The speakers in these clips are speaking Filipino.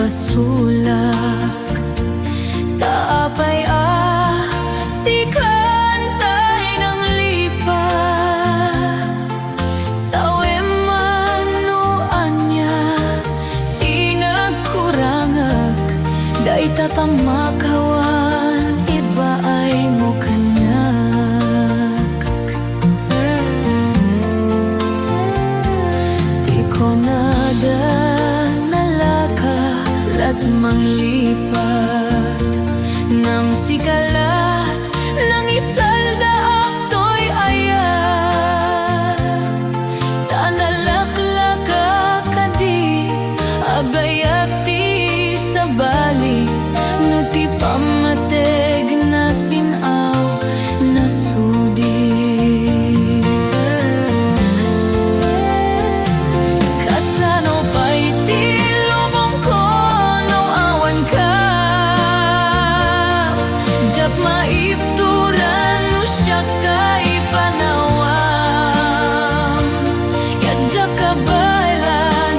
nagbasulak. Taapay si kantay ng lipat. Sa wemanuan niya di nagkurangag. Day tatamakawan iba ay mo kanyak. Di ko nada nalakalat manglipat. Nang sikalat nang isalda akto'y ayat. Tanalaklaka kadi agayati sa bali. Nati pamateg na sinaw na sudi. Kasano pa'y tilubong ko no awan ka. Jap maipturan no siya kay panawam. Yadja kabalan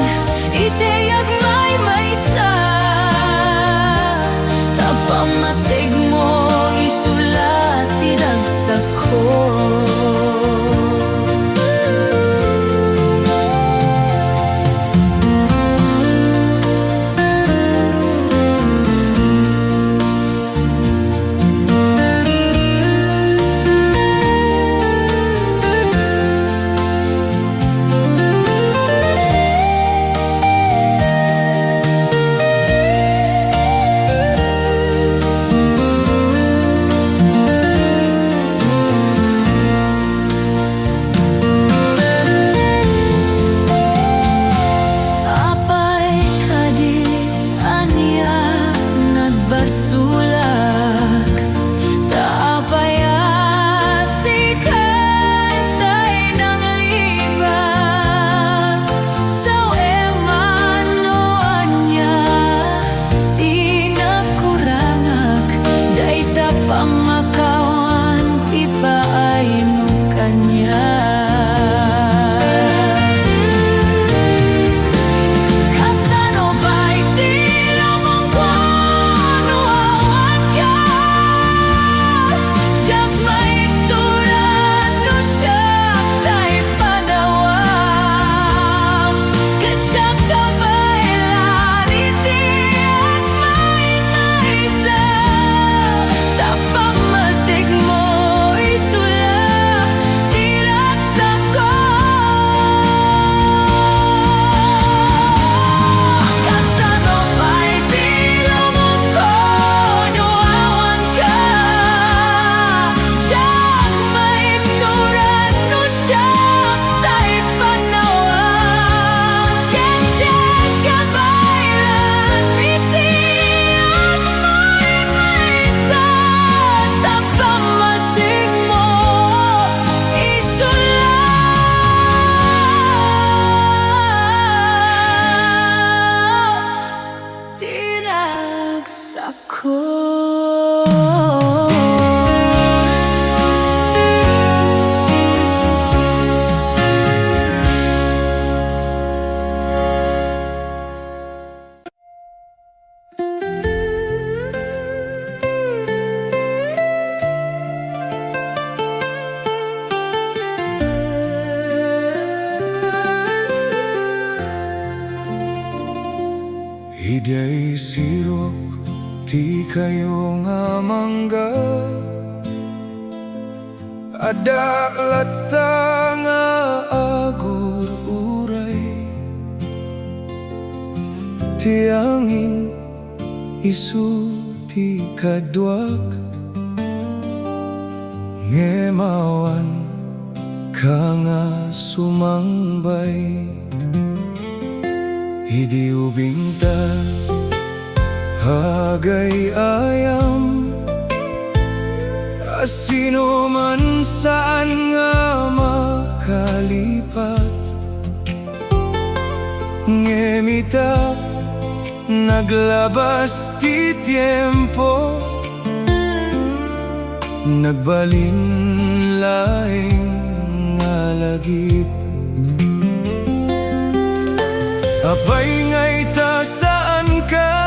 iteyag maysa. Tapamatig mo isulat tinagsak ko. Iday sirok ti kayo nga mangga. Ada lata nga agur uray. Ti angin isu ti kadwak. Ngemawan ka nga sumangbay. Idi ubingta hagay ayam. Asino man saan nga makalipat. Ngemita naglabas ti tiempo. Nagbalin laing nga lagip. Apay nga'y ta saan ka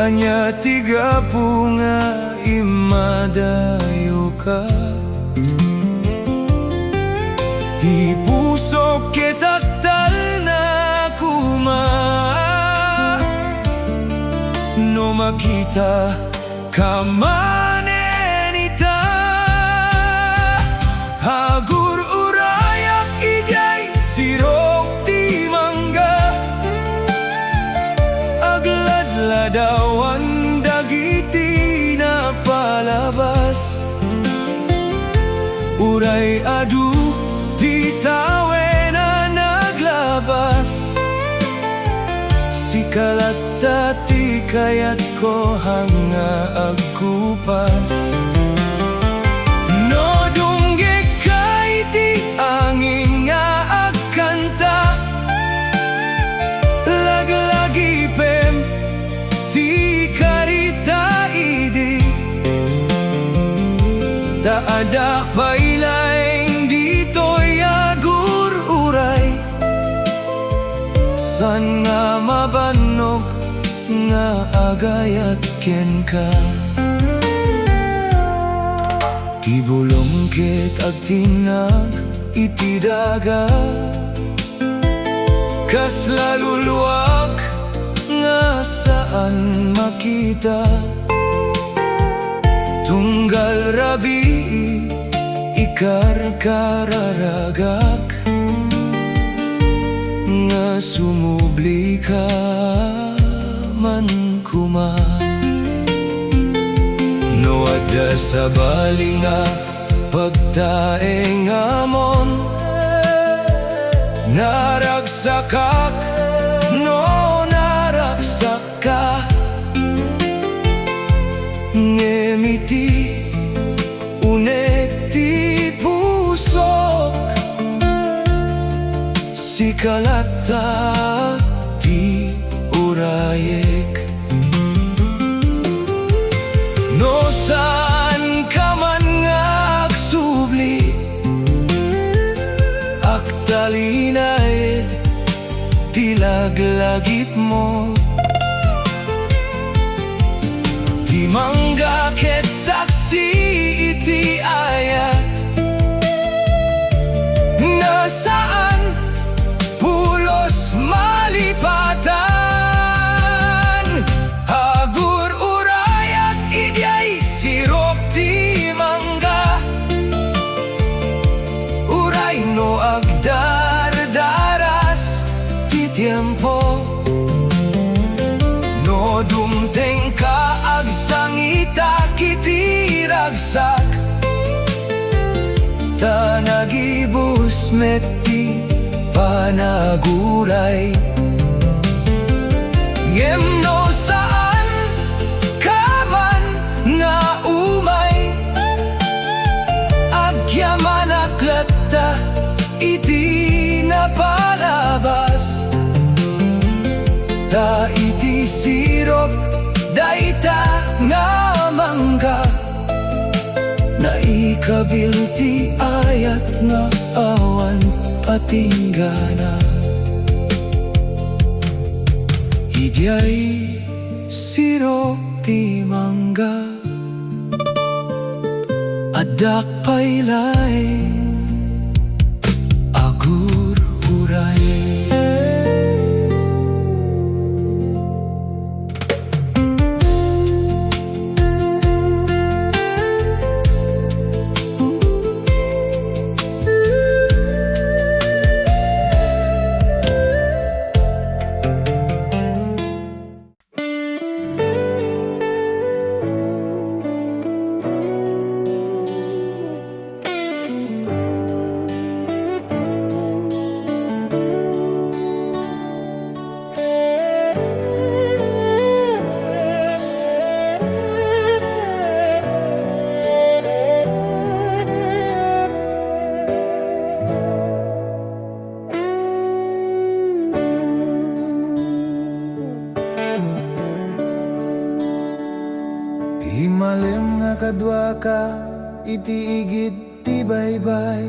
anya tiga punga imadayo ka. Di puso kitaktal na kuma, no makita ka manenita. Hagur urayak ijay sirok di mangga, agladladawan dagiti na palabas. Uray adu di tawe na naglabas, sikalat dati kayat ko hanga agkupas. No dungge kay di angin nga agkanta, laglagi pem di karita idi. Taada pailaing dito'y agur uray, san nga mabanog nga agayat ken ka. Di bulong ket agtinag iti daga, kas laluluwag nga saan makita. Tunggal rabi ikar kararagak, nga sumubli ka man kuma. No adda sa balinga pagtaeng amon, naragsakak no naragsaka. Ngemiti unek ti pusok, sikalata ti urayek. No saan ka man nga agsubli, aktalinaed ti laglagip mo. Di mangga ket saksi iti ayat, nasaan pulos malipatan. Hagur urayak idyay sirok ti mangga, uray no agdardaras ti tiempo. No dumteng ka agsangita kiti ragsak, tanagibus metti panaguray. Ngem no saan ka man nga umay, agyaman aklata iti napalabas. Ta iti sirok daita nga mangga, naikabil ti ayat nga awan patinggana. Idyay sirok ti mangga, adak pailaing agur uray. Himalem nga kadwa ka, iti igid ti baybay.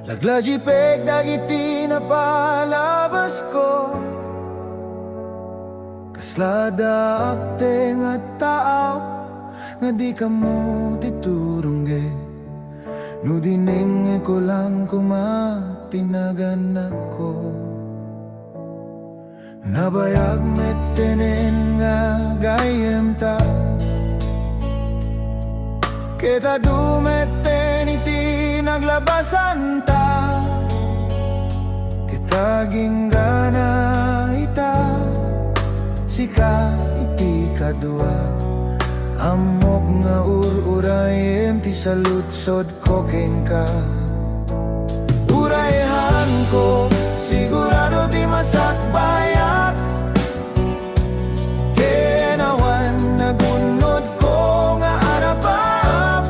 Laglaji pek dagiti napalabas ko, Kaslada akte nga tao nga di ka mo titurungge. No dinenge ko lang kumatinagan ako. Nabayag metenen nga gayem ta. Kita dumeten iti naglabasan ta. Kita ginggana ita. Sika iti kadua. Amok nga urayem ti salutsod ko kengka. Urayahan ko sigurado ti masakbayak. Kenawan nagunod ko nga arapap.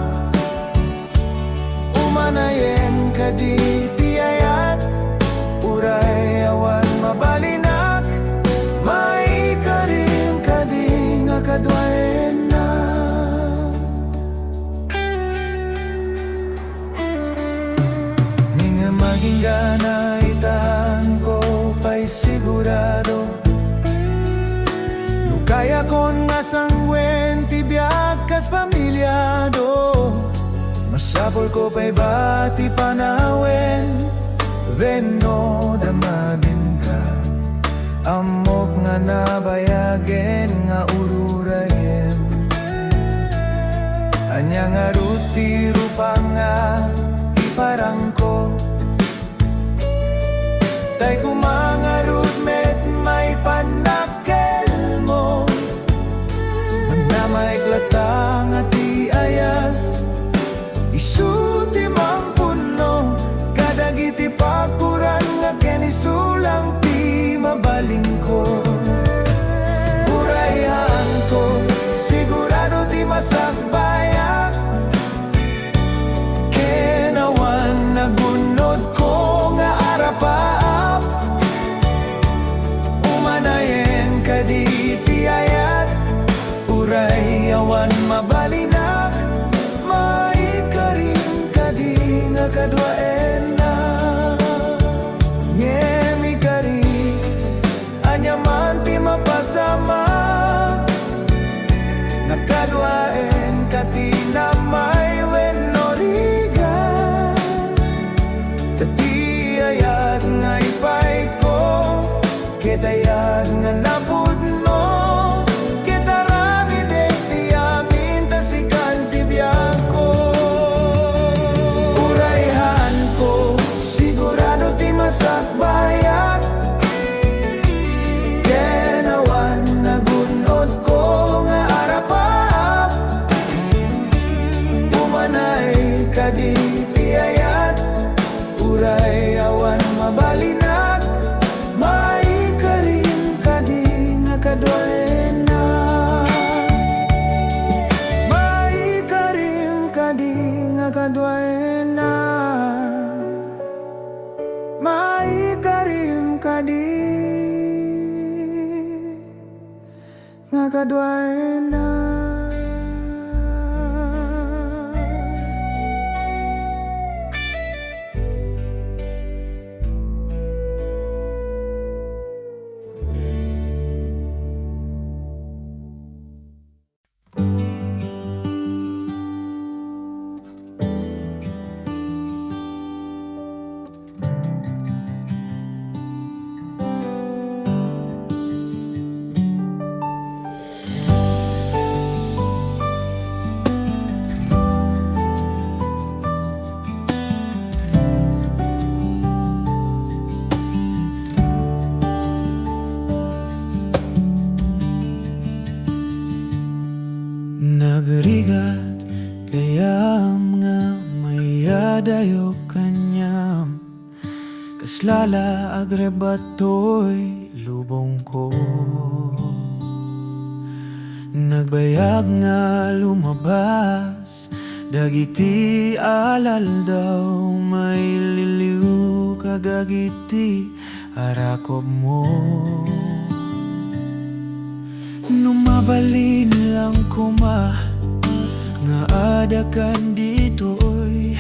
Umanayen ka di tiyayat. Urayawan mabalinak. May karim ka di nga kadwaen na. Nga maging gana itahan ko pa'y sigurado. No kaya kon nga sangwen tibiyag kas pamilyado. Masapol ko pa'y bati panawen. Veno damabin ka. Amok nga nabayagen nga ururayem. Anya nga ruti rupa nga iparang ko. Tay kumangarut met may panakkel mo. Manamay klatang at iayat. Isuti mang puno. Kadagiti pakuran nga kenisulang ti mabaling ko. Urayan ko sigurado ti masakbayak. Kenawan nagunod ko nga arapaap. Umanayen ka di tiyayat. Urayawan mabalinak. Maikarim ka di nga kadwaen na. Ngemi ka ri anyaman ti mapasama. Nakadwaen ka ti na may wenorigan. Tatiyayat nga ipay ko. Kitayat nga napudno. Kitarami dek ti amin tasikan ti biyag ko. Urayhan ko sigurado ti masakbayak. Kenawan nagunod ko nga arapap. Umanay ka di tiyayat. Urayawan mabalinak. Maikarim ka di nga kadwaen na. Maikarim ka di nga kadwaen na. Maikarim ka di nga kadwaen na. Nagrigat kayam nga mayadayo kanyam. Kaslala agrebatoy lubong ko. Nagbayag nga lumabas. Dagiti alal daw may liliw. Kagagiti arakob mo. Numabalin lang kuma nga adakan dito'y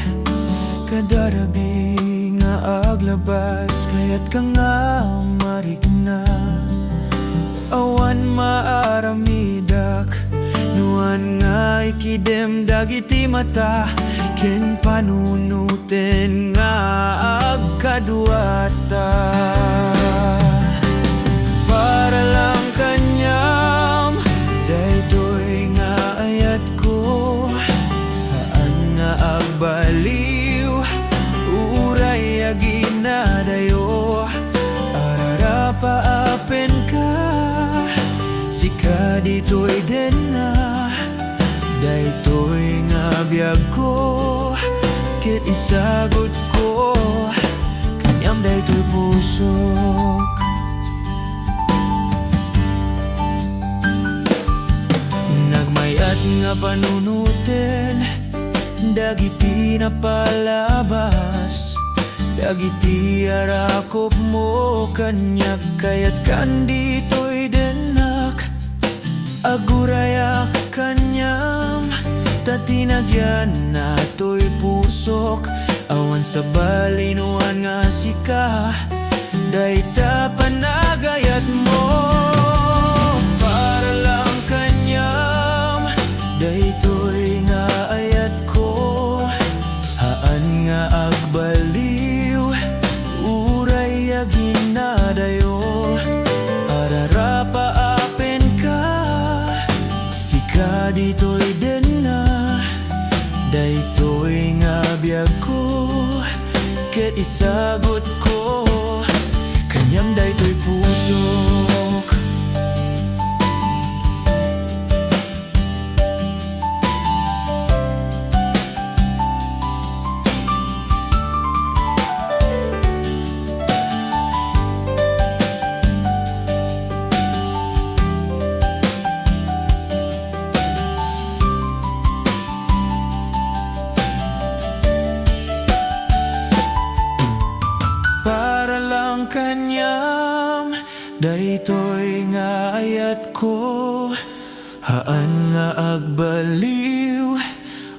kadarabi nga aglabas. Kaya't ka nga marikna awan maaramidak nuan nga ikidem dagiti mata ken panunuten nga agkaduata para lang kanyam daytoy nga ayat ko haan nga agbaliw uray aginadayo arara paapen ka sika ditoy den na daytoy nga biyag ko ket isagot ko kanyam daytoy pusok nagmayat nga panunuten dagiti na palabas dagiti arakop mo kanyak kayat kanditoy denak agurayak kanyam tatinagyan natoy pusok awan sa balinuan nga sika dayta panagayat mo para lang kanyam daytoy nga ayat ko haan nga agbaliw uray aginadayo arara paapen ka sika ditoy den na daytoy nga biyag ko ket isagot ko kanyam daytoy pusok para lang kanyam daytoy nga ayat ko haan nga agbaliw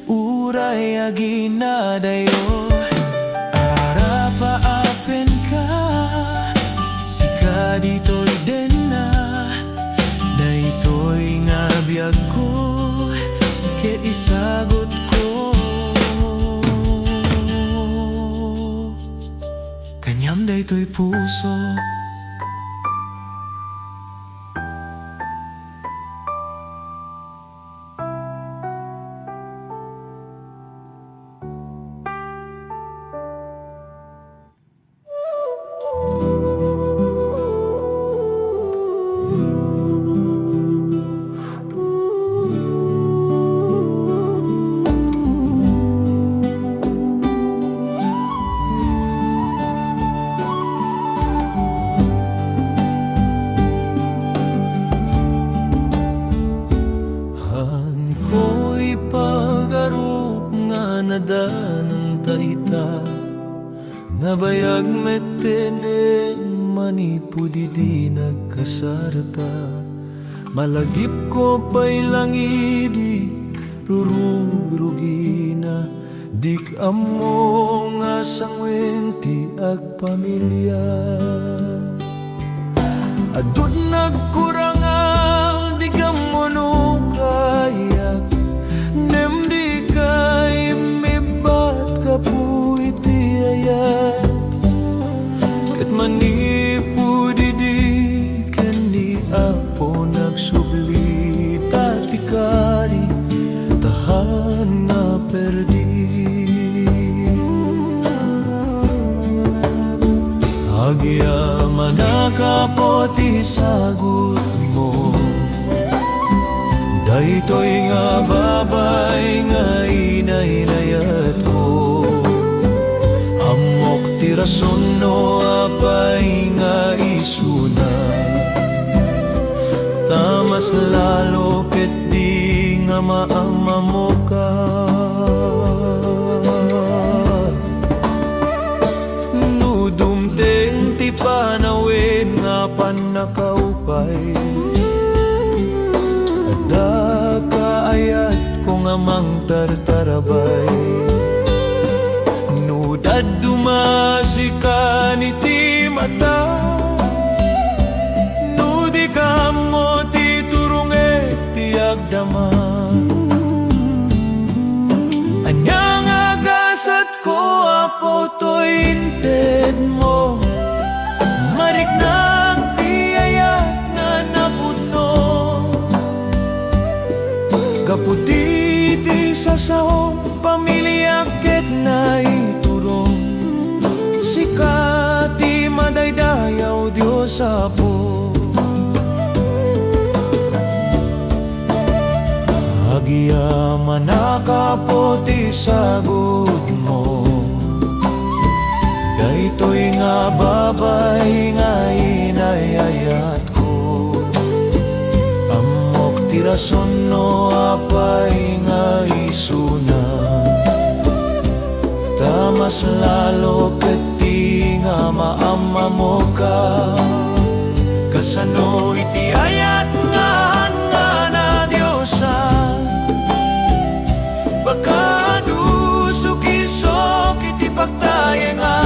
uray aginadayo ara paapen ka sika ditoy den na daytoy nga biyag ko ket isagot ko kanyam daytoy puso nadanan taita nabayag metene manipudi di nagkasarata malagip ko pa'y langidi rurugina dik amo nga sangwenti ag pamilya adun nagkurangal di kamo no kaya nem di kay mibat ka po iti ayat kat manipudi di kani apo nagsubli tatikari tahan nga perdi agya manakapoti sagot mo daytoy nga babay nga inainayat ko amok ti rason no apay nga isuna tamas lalo ket di nga maama mo ka nudumteng ti panawin nga panakaupay kaayat ko nga mang tartarabay nudad dumasikan iti mata nudi kam sa sahong pamilya ket na iturong sikati madaydayaw Diyos Apo. Agia manakapoti sagot mo, daytoy nga babay nga inayayat ko. Amok tirason no apay nga isuna, tamas lalo keti nga maama mo ka. Kasano iti ayat nga na Diyosan, baka dusukisok iti pagtayenga.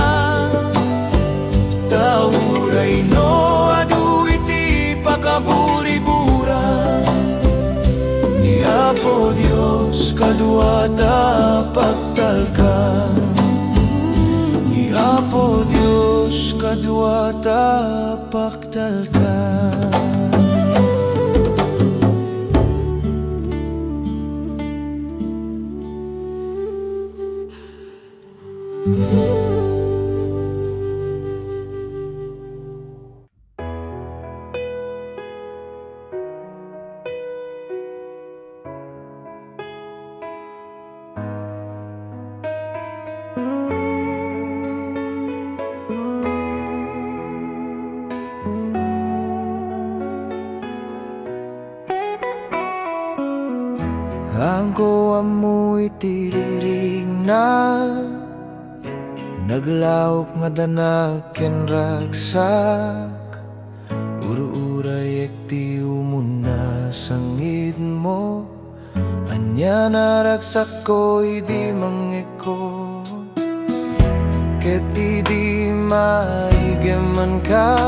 Tauray no adu iti pagkaburibura, ni Apo Dios kadua ta pagtalkan. Ni Apo Dios kadua ta pagtalkan. Ang ko amoy tiriring na naglaok nga danak ken ragsak. Uru-uray ekti umuna sangid mo, anya naragsak ko idi mangeko. Ket idi maigeman ka,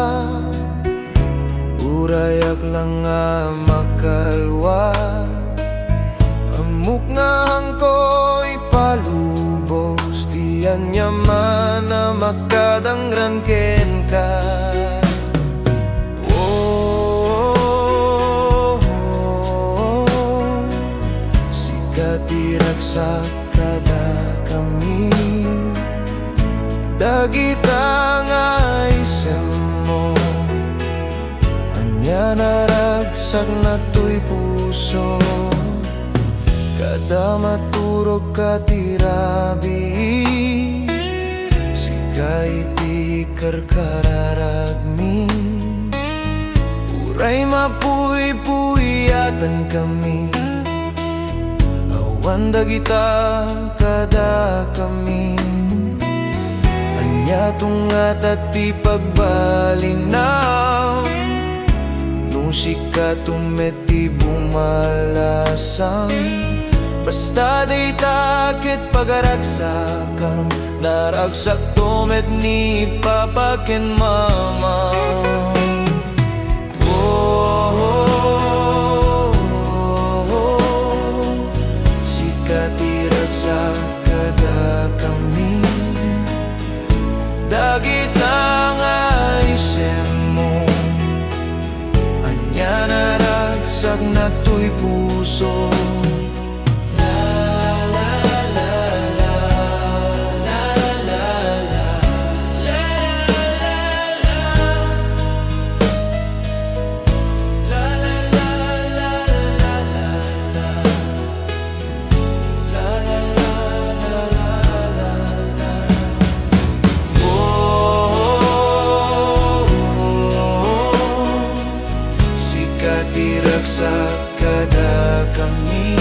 urayak lang nga makalwa. Amuk na angko ipalubos, tiyan yaman na makadangran ken ka. Sikati ragsak kada kami, dagita nga isem mo, anya naragsak na to'y puso. Kada maturog ka tirabi, sikay ti karkararagmi. Uray mapuy-puyatan kami, awan dagita kada kami. Anya tungat at ti pagbalinaw, nung sikatumet ti bumalasang. Basta day takit pagaragsakam, naragsak tomet ni papa ken mama. Sikati ragsak kada kami, dagita nga isem mo, anya naragsak na to'y puso. Ragsak kada kami,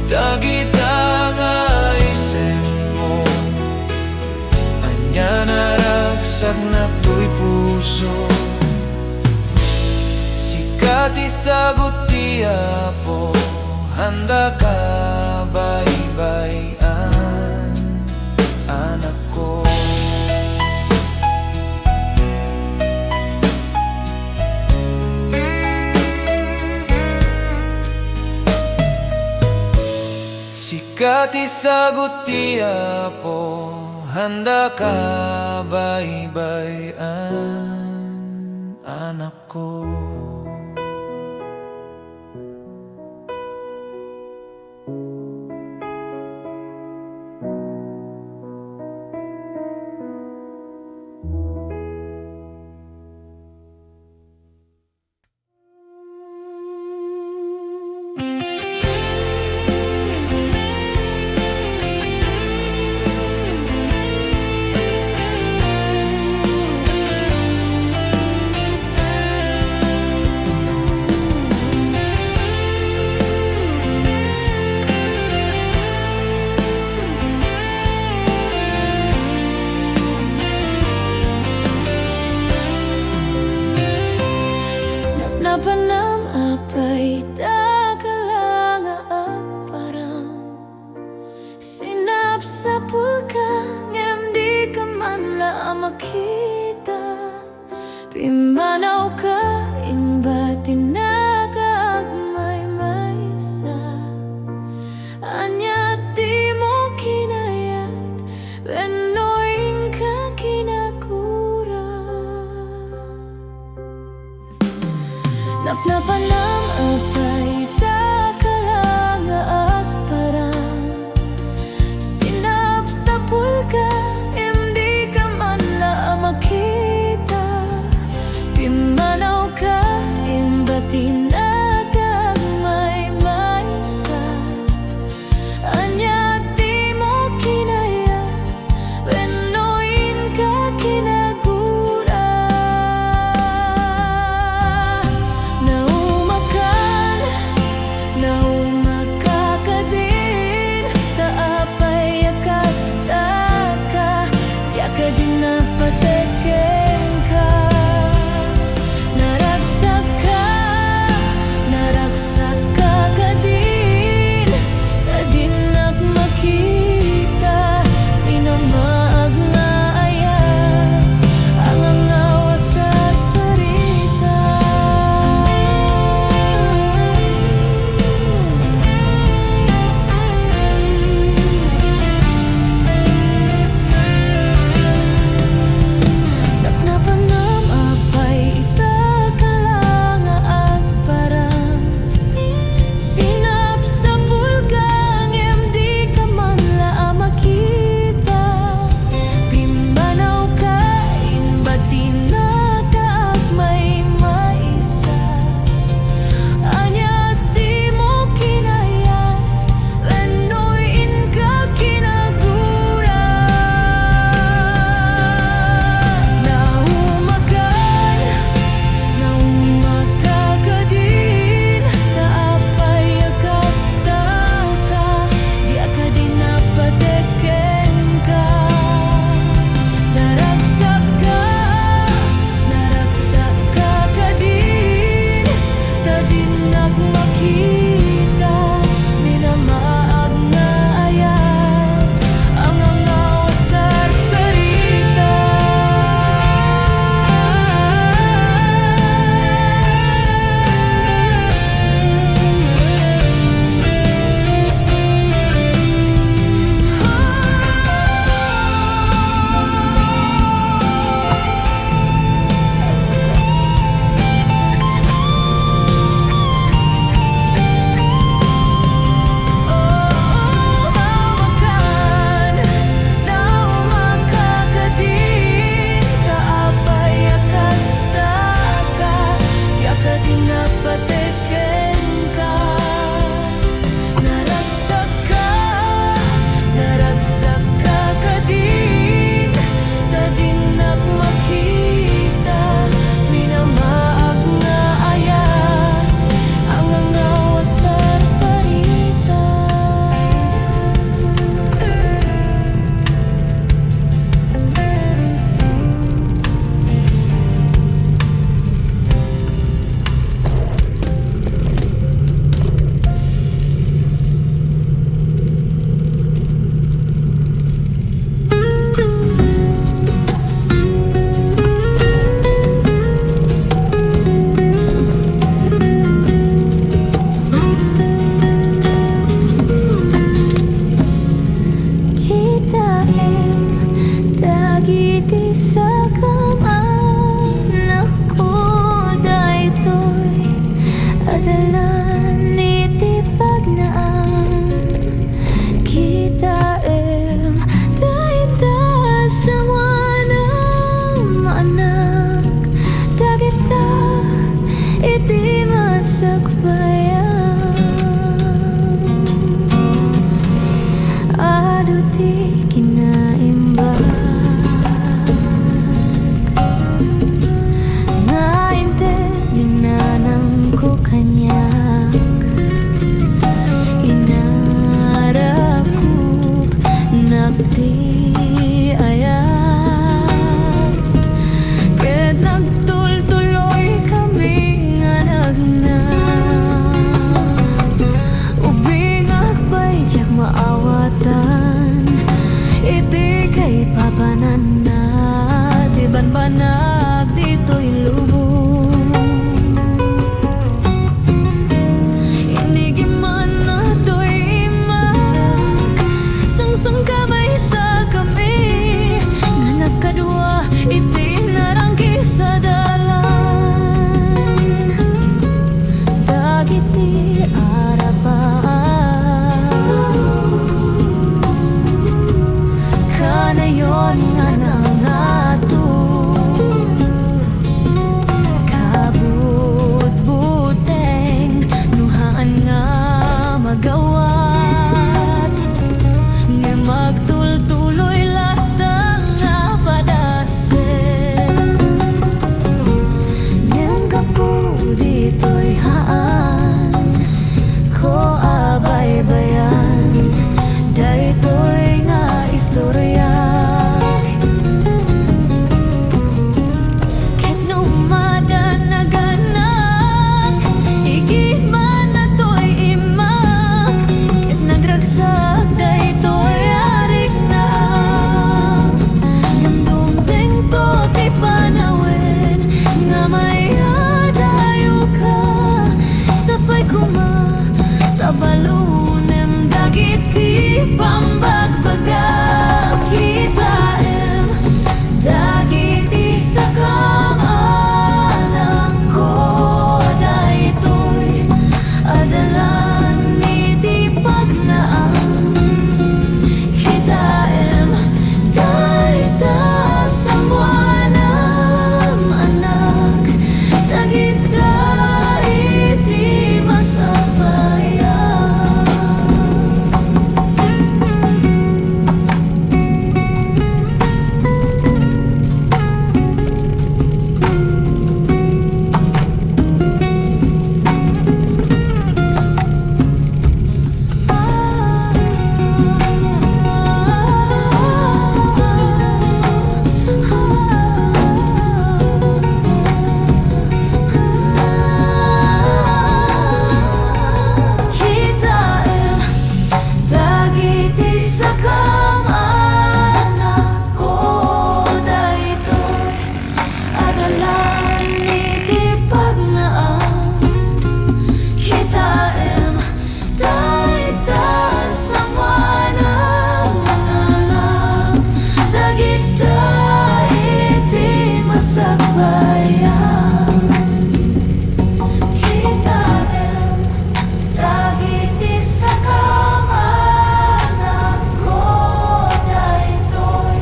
dagita nga isem mo, anya naragsak na to'y puso. Sikati sagot ti Apo, handa ka baybayan, anak ko. Sikati sagot ti Apo, handa ka baybayan, anak ko. Napnapanam apay takalanga at parang sinap sa pulga, hindi ka man la makita. Pimanaw ka, imbatin na dagmay maysa. Anya di mo kinaya, wenuin ka kinagura. Naumakan, naumakakadin, taapay akasta ka, tiya ka din napateken ka. Naragsak ka kadin, kadinak makita, minamaag nga ayat, ang angawa sa sarita. Napnapanam apay itakalanga at parang sinap sa pulgang, di ka man la makita. Pimbanaw ka, imbatin na kaagmay maisa. Anya di mo kinaya, wenuin ka kinagura. Naumakan, naumakakadin, taapay akasta ka, di ka din napateken ka. Naragsak ka kadin, tadinak makita, minamaag nga ayat, ang angawa sa sarita. Naumakan, naumakakadin, taapay akasta ka, tiya ka din napateken ka. Naragsak ka kadin, tadinak makita, minamaag nga ayat, ang angawa sa sarita. Kita dagiti sa kaman ako daytoy adalan iti pagnaan. Kita dayta sa wanang anak, dagita iti masagbayan. Adu ti kinaimbag, nainte ninanang ko kanyak, inarap ko nagti ayat, ket nagtultuloy kami nga nagnak. Ubing akbay tiyak maawatan, iti kay papanan na, tiban banag dito'y lubong. Inigiman na to'y imak, sangsang kamay sa kami, nga nagkadua iti narangki sa dalan. bayang kita em dagiti sa kamanak ko daytoy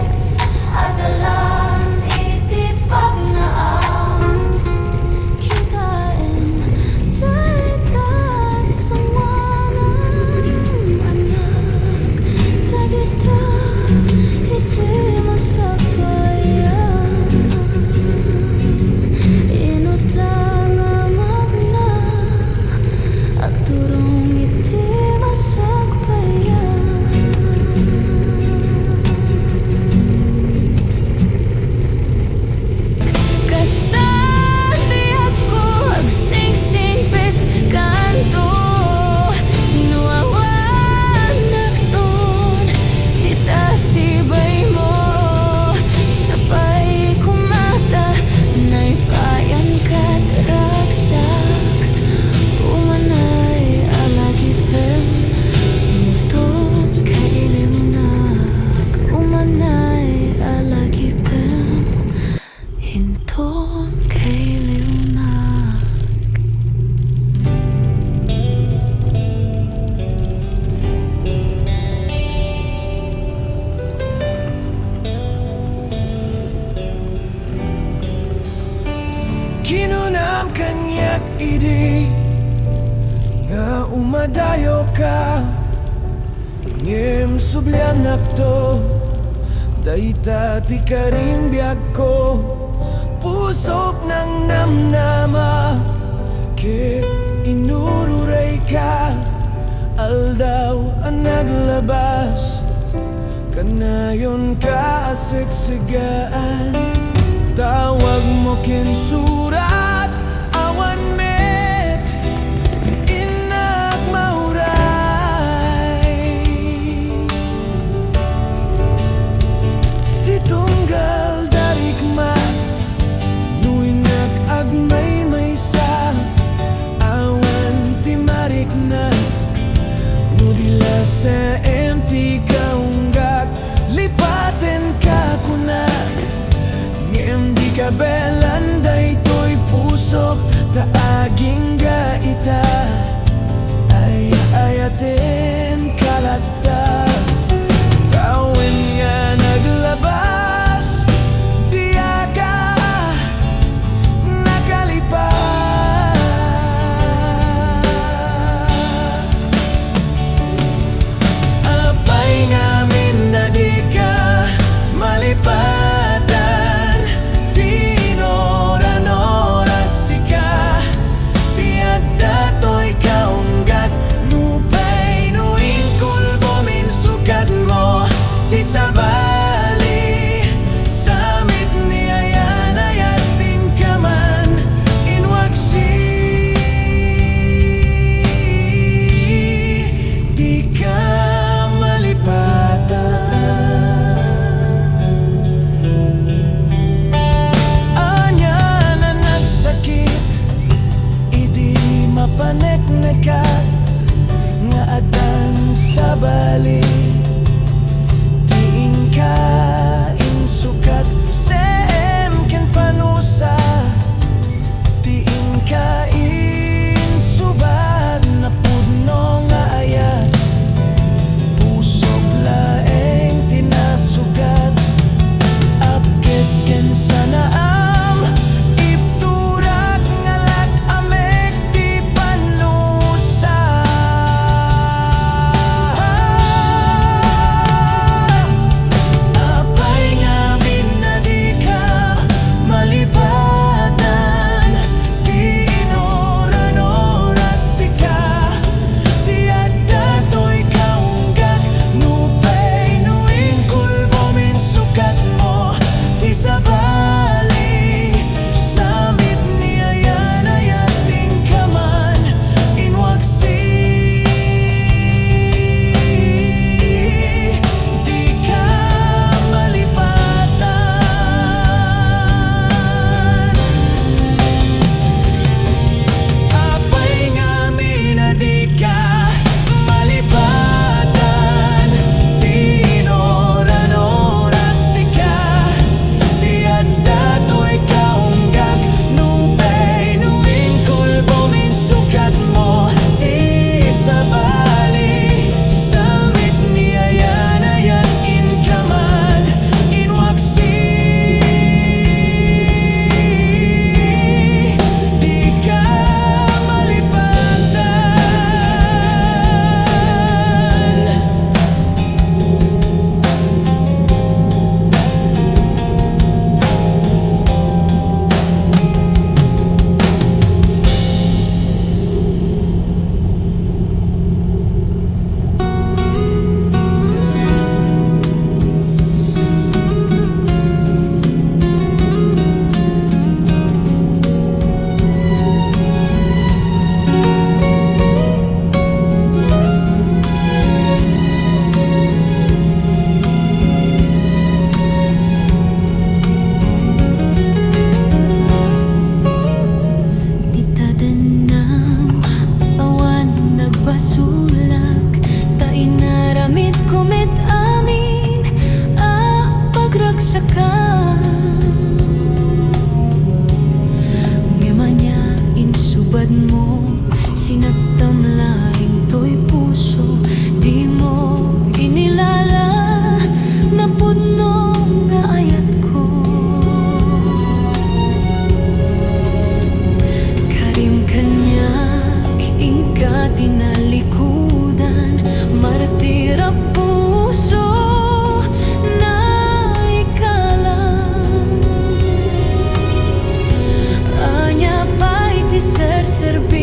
adalan iti pagnaam kita em dayta samanang anak dagita iti masagbayang inutang magna agturong iti masagbayang kasta di ako agsingsingpit kanto nuawan nagton dita sibay mo sabay kumata naipayan ka taragsak umanay alagipem inton kailiwnag umanay alagipem inton kailiwnag Kinunam kanyak idi nga umadayo ka ngem sublianak to dayta ti karimbiyag ko pusok ng namnama ke inururay ka aldaw ang naglabas kanayon ka asiksigaan tawag mo kinsurat awan met ti inag mauray ti tunggal darikmat nuinak agmay maysa awan ti marikna nudila sa empty kaunggat lipaten ka kunat ngem di kabelan daytoy pusok taaging gaita ay ayaten kalata tawin nga naglabas diya ka nakalipas apay ngamin na di ka malipatan tinoran-oras sika tiyak datoy kaunggat nupay nuing kulbo mo, sinagtam laing to'y puso. Di mo inilala na puno nga ayat ko. Karim kanyak ingka tinalikudan, martira puso na ikalang. Anya pa iti serserbi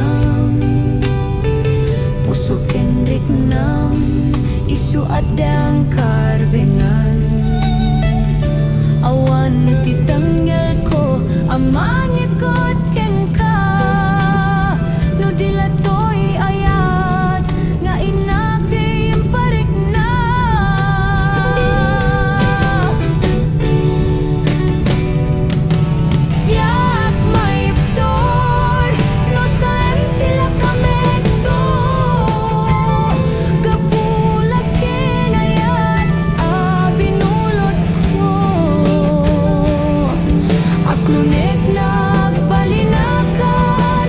nam puso kenrik nam isu adang karbengan awan titanggel ko amanyikot keng ka no dilatoy ayat nga inake yung parik na diak may ptor no saan tila kami to gapulag kinayat binulot ko aklunek nagbalinaka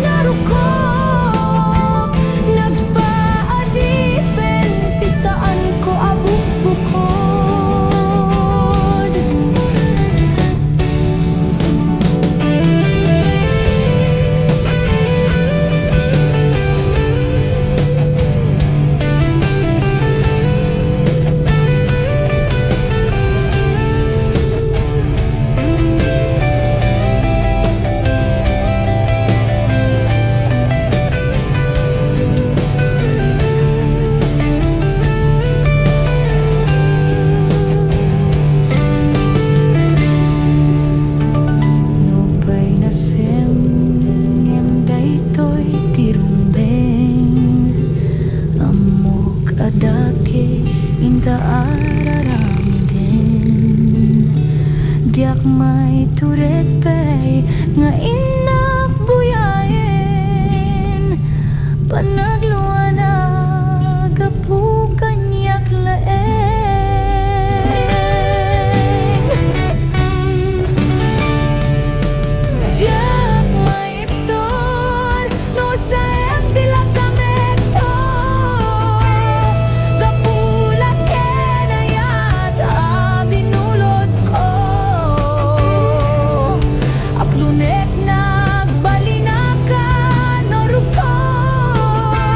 narukop nagpaadipen ti saan ko abukbukod Nupay nasem ngem daytoy tirumbeng amok adakis inta ararami din diak may turet pay nga inak buyayen panagluanag apukan yak laeng diak may ptor no sayang tila kami to gapulag kinayat binulot ko aklunek nagbalinaka norukop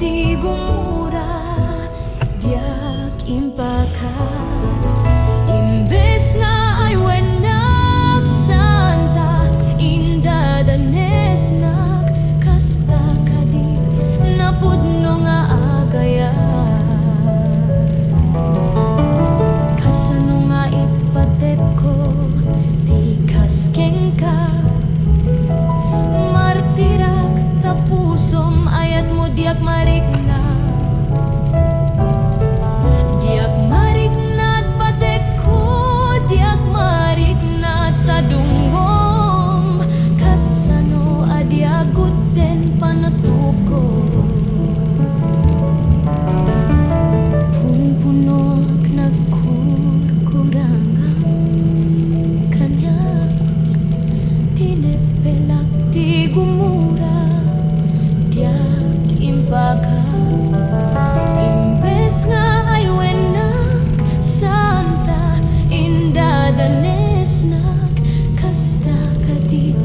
ti gumura, diak impakat. Imbes nga ay wenak santa, inda danesnak, kasta kadit napudno nga agayat. Kasano nga ipatek ko, ti kasking ka, martirak tapusom ayat mo diak marikna. Diak marikna at patek ko, diak marikna at tadunggom. Kasano adiagot den panatuko. Punpunok nagkurkurangang kanyak, tinepelak ti gumura, diak impakat. Imbes nga ay wenak santa, inda danesnak, kasta kadit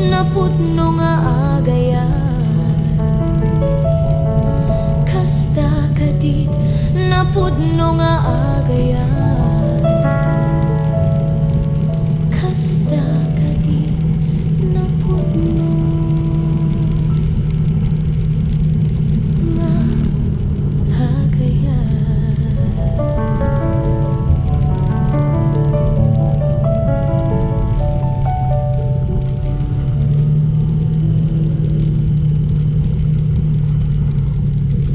napudno nga agayat. Kasta kadit napudno nga agayat.